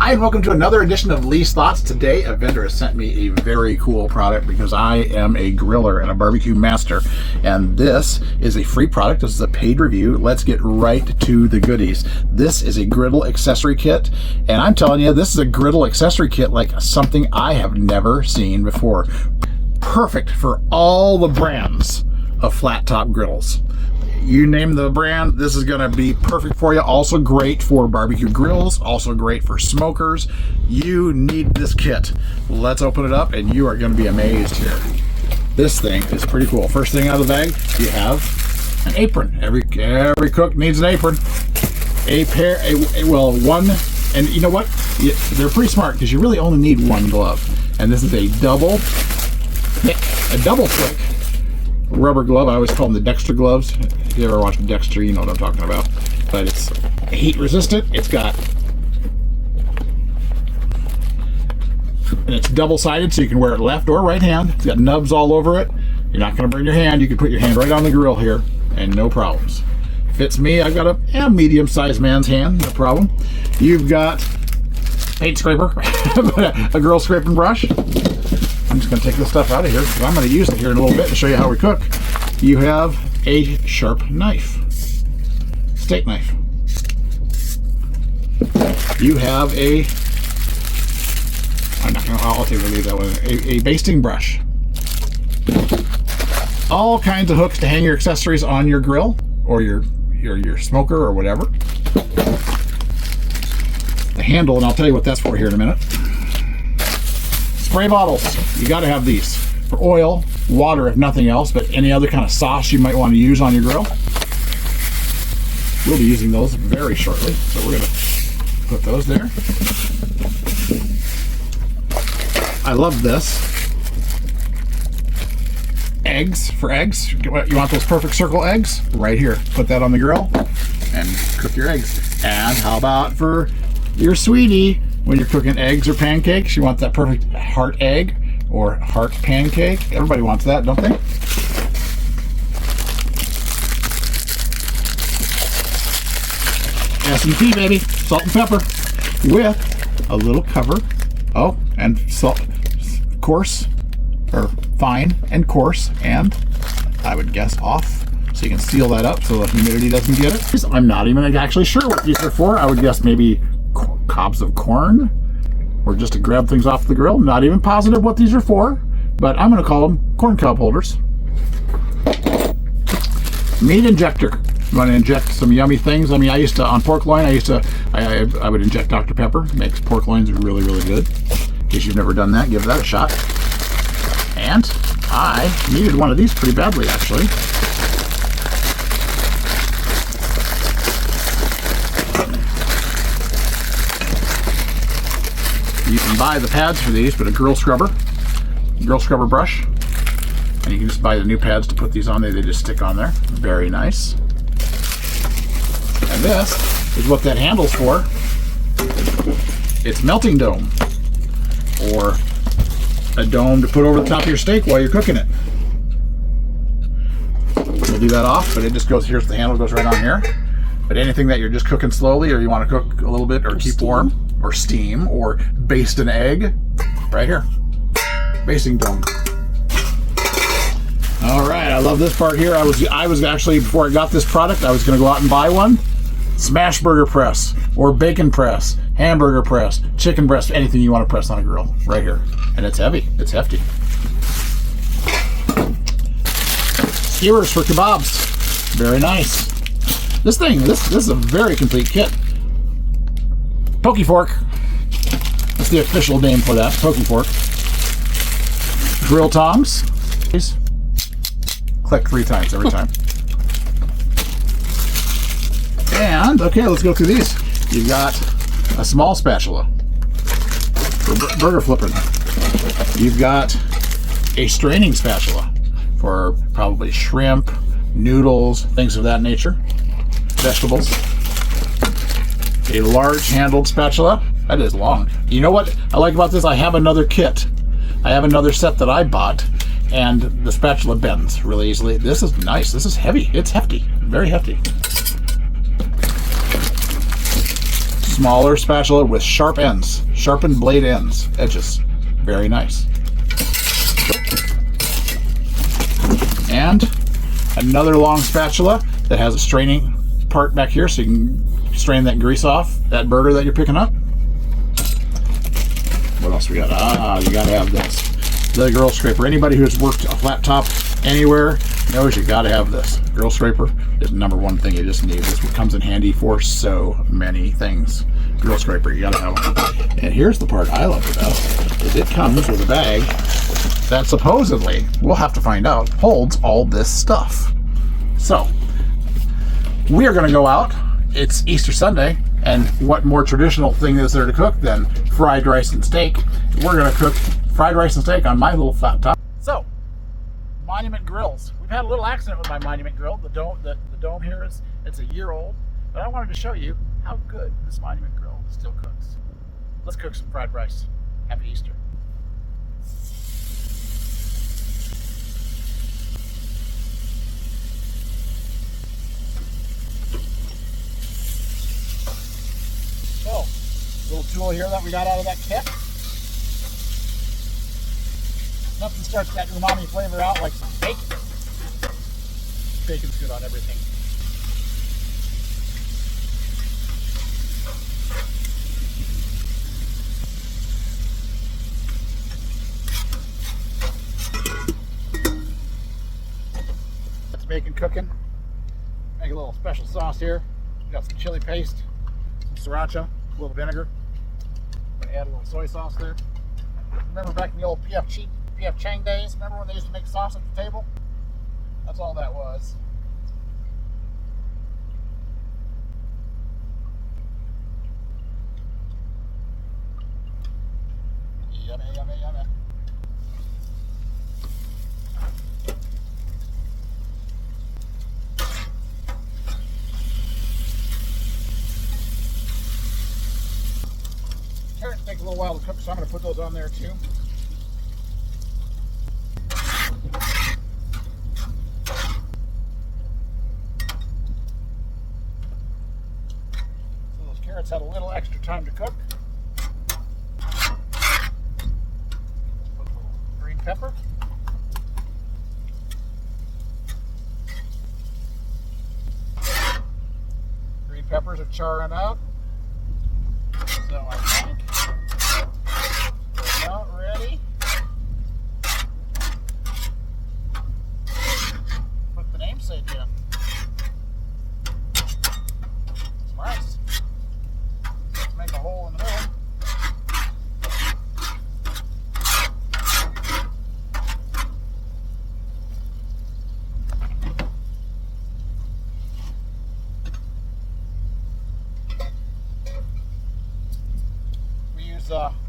Hi, and welcome to another edition of Lee's Thoughts. Today, a vendor has sent me a very cool product because I am a griller and a barbecue master. And this is a free product. This is a paid review. Let's get right to the goodies. This is a griddle accessory kit. And I'm telling you, this is a griddle accessory kit like something I have never seen before. Perfect for all the brands of flat top griddles. You name the brand, this is going to be perfect for you. Also great for barbecue grills, also great for smokers. You need this kit. Let's open it up and you are going to be amazed here. This thing is pretty cool. First thing out of the bag, you have an apron. Every cook needs an apron. One, and you know what? They're pretty smart because you really only need one glove. And this is a double thick rubber glove. I always call them the Dexter gloves. If you ever watched Dexter, you know what I'm talking about. But it's heat resistant. And it's double-sided, so you can wear it left or right hand. It's got nubs all over it. You're not going to burn your hand. You can put your hand right on the grill here, and no problems. Fits me. I've got a medium-sized man's hand, no problem. You've got paint scraper, a grill scraping brush. I'm just going to take this stuff out of here because I'm going to use it here in a little bit to show you how we cook. You have a sharp knife, steak knife. You have I'll leave that one. A basting brush. All kinds of hooks to hang your accessories on your grill or your smoker or whatever. The handle, and I'll tell you what that's for here in a minute. Spray bottles. You got to have these for oil, water if nothing else, but any other kind of sauce you might want to use on your grill. We'll be using those very shortly, so we're going to put those there. I love this. Eggs, for eggs. You want those perfect circle eggs? Right here. Put that on the grill and cook your eggs. And how about for your sweetie? When you're cooking eggs or pancakes, you want that perfect heart egg or heart pancake. Everybody wants that, don't they? S&P, baby. Salt and pepper with a little cover. Oh, and salt, coarse, or fine and coarse, and I would guess off. So you can seal that up so the humidity doesn't get it. I'm not even actually sure what these are for. I would guess maybe cobs of corn, or just to grab things off the grill. Not even positive what these are for, but I'm going to call them corn cob holders. Meat injector. You want to inject some yummy things. I mean, I used to, on pork loin, I would inject Dr. Pepper. It makes pork loins really, really good. In case you've never done that, give that a shot. And I needed one of these pretty badly, actually. You can buy the pads for these, but a grill scrubber brush, and you can just buy the new pads to put these on there. They just stick on there. Very nice. And this is what that handle's for. It's melting dome, or a dome to put over the top of your steak while you're cooking it. We'll do that off, but it just goes, here's the handle, goes right on here. But anything that you're just cooking slowly, or you want to cook a little bit or keep warm, or steam, or baste an egg, right here. Basting dome. All right, I love this part here. I was actually, before I got this product, I was going to go out and buy one. Smash burger press, or bacon press, hamburger press, chicken breast, anything you want to press on a grill, right here. And it's heavy. It's hefty. Skewers for kebabs. Very nice. This is a very complete kit. Pokey fork. That's the official name for that. Pokey fork. Grill tongs. Click 3 times every time. And, okay, let's go through these. You've got a small spatula for burger flipping. You've got a straining spatula for probably shrimp, noodles, things of that nature. Vegetables. A large handled spatula. That is long. You know what I like about this? I have another kit. I have another set that I bought, and the spatula bends really easily. This is nice. This is heavy. It's hefty. Very hefty. smaller spatula with sharp ends, sharpened blade ends, edges. Very nice. And another long spatula that has a straining part back here so you can strain that grease off that burger that you're picking up. What else we got? You gotta have this. The grill scraper. Anybody who's worked a flat top anywhere knows you gotta have this. Grill scraper is the number one thing you just need. This comes in handy for so many things. Grill scraper, you gotta have one. And here's the part I love the best, is it comes with a bag that supposedly, we'll have to find out, holds all this stuff. So, we are gonna go out. It's Easter Sunday, and what more traditional thing is there to cook than fried rice and steak? We're gonna cook fried rice and steak on my little flat top. So, Monument grills. We've had a little accident with my Monument grill. The dome here it's a year old, but I wanted to show you how good this Monument grill still cooks. Let's cook some fried rice. Happy Easter. So, little tool here that we got out of that kit. Nothing starts that umami flavor out like some bacon. Bacon's good on everything. That's bacon cooking. Make a little special sauce here. We got some chili paste, some sriracha, a little vinegar. I'm gonna add a little soy sauce there. Remember back in the old PF Chang days? Remember when they used to make sauce at the table? That's all that was. Yummy, yummy, yummy. Carrots take a little while to cook, so I'm going to put those on there too. So those carrots had a little extra time to cook. Put a little green pepper. Green peppers are charring out. So I think we're about ready. Put the namesake in. Some rice. Let's make a hole in the middle.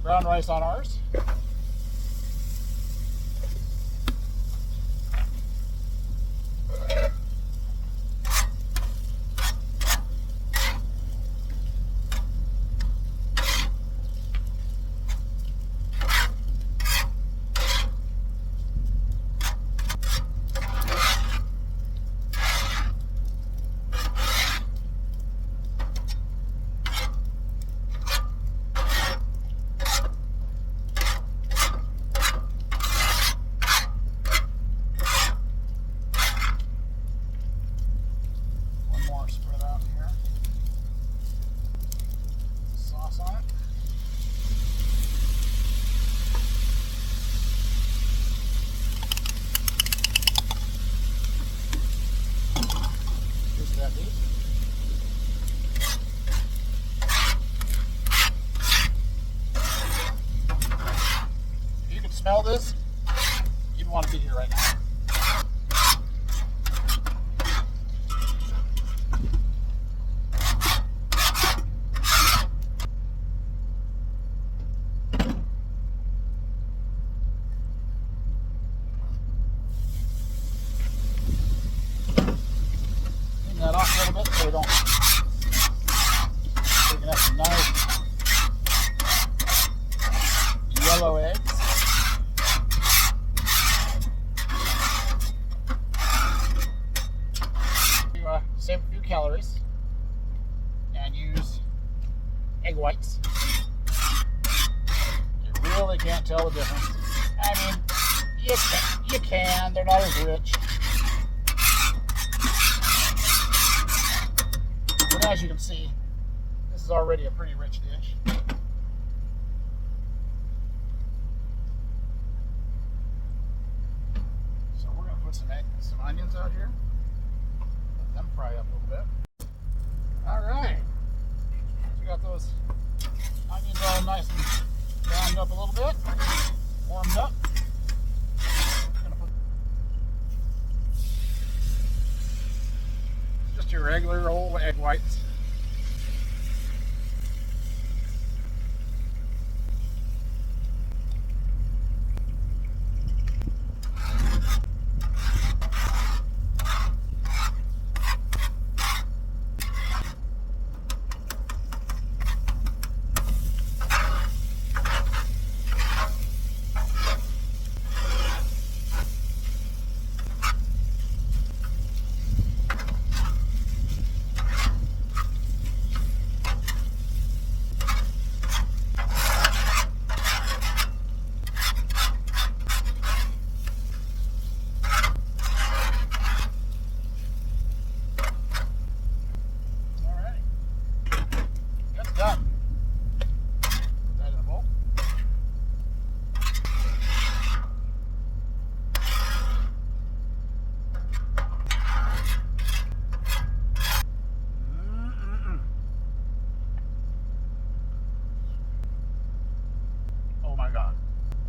Brown rice on ours. If you could smell this, you'd want to be here right now. Clean that off a little bit so we don't taking up some nice yellow eggs. whites. You really can't tell the difference. I mean, you can. They're not as rich. But as you can see, this is already a pretty rich dish. So we're going to put some onions out here. Let them fry up a little bit. All right. So we got those onions all nice and browned up a little bit, warmed up. Gonna put just your regular old egg whites.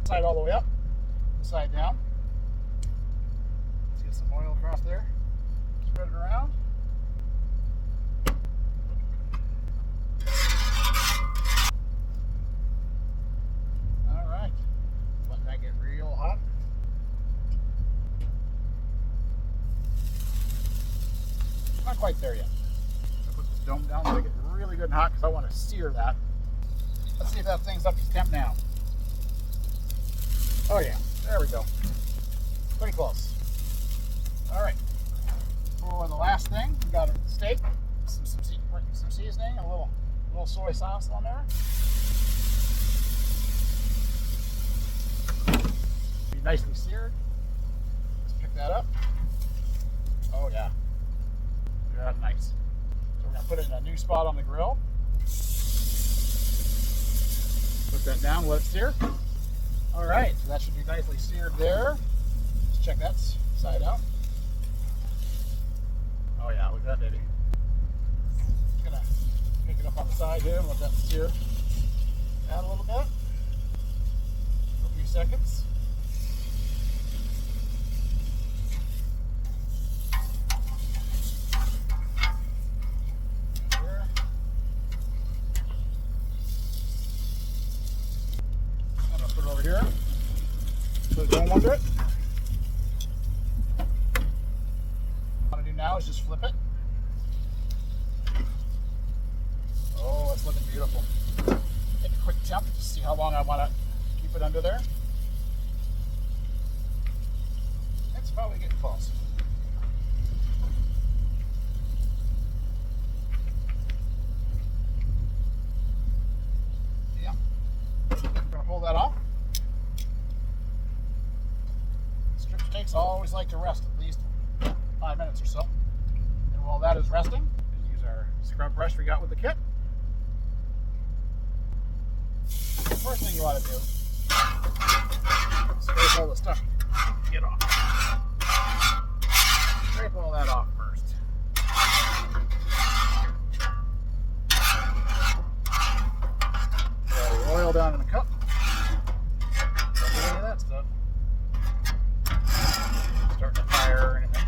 Side all the way up, side down. Let's get some oil across there. Spread it around. All right. Let that get real hot. Not quite there yet. I'll put this dome down, make it really good and hot because I want to sear that. Let's see if that thing's up to temp now. Oh yeah, there we go. Pretty close. All right. For the last thing, we got a steak, some seasoning, a little soy sauce on there. Be nicely seared. Let's pick that up. Oh yeah, that's nice. So we're gonna put it in a new spot on the grill. Put that down, let it sear. All right, so that should be nicely seared there. Let's check that side out. Oh yeah, look at that baby. Just gonna pick it up on the side here and let that sear out a little bit for a few seconds. Here, put a dome under it. What I want to do now is just flip it. Oh, it's looking beautiful. Take a quick temp to see how long I want to keep it under there. It's probably getting close. Yeah. I'm going to pull that off. Steaks always like to rest at least 5 minutes or so. And while that is resting, we use our scrub brush we got with the kit. The first thing you want to do is scrape all the stuff. Get off. Scrape all that off first. Throw the oil down in the cup. Don't do any of that stuff. Starting a fire or anything.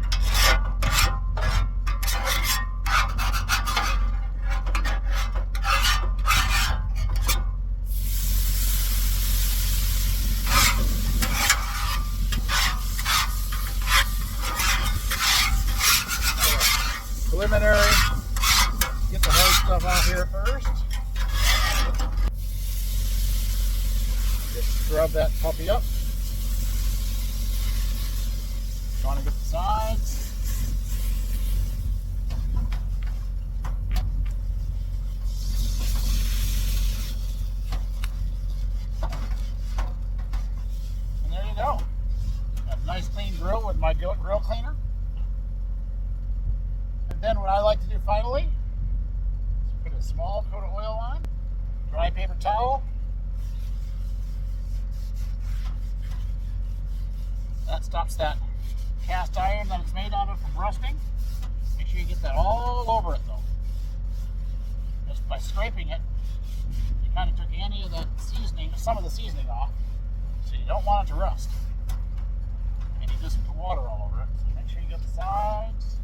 Preliminary, get the hard stuff out here first. Just scrub that puppy up. Trying to get the sides. paper towel. That stops that cast iron that it's made out of from rusting. Make sure you get that all over it though. Just by scraping it, you kind of took any of the seasoning, some of the seasoning off, so you don't want it to rust. And you just put water all over it. So make sure you get the sides.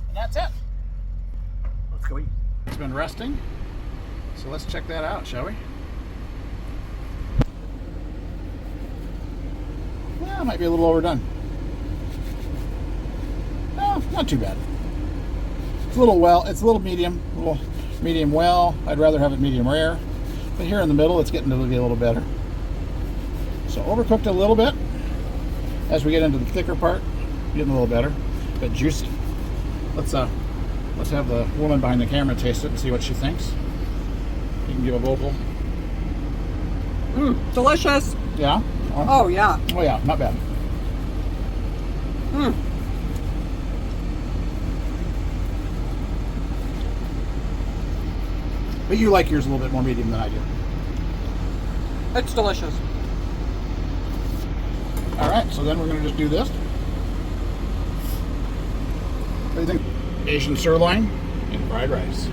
And that's it. Let's go eat. It's been resting, so let's check that out, shall we? Yeah, it might be a little overdone. No, not too bad. It's a little well, it's a little medium well. I'd rather have it medium rare, but here in the middle, it's getting to be a little better. So overcooked a little bit. As we get into the thicker part, getting a little better, but juicy. Let's have the woman behind the camera taste it and see what she thinks. You can give a vocal. Delicious. Yeah. Oh yeah. Oh yeah, not bad. But you like yours a little bit more medium than I do. It's delicious. All right, so then we're going to just do this. What do you think? Asian sirloin and fried rice.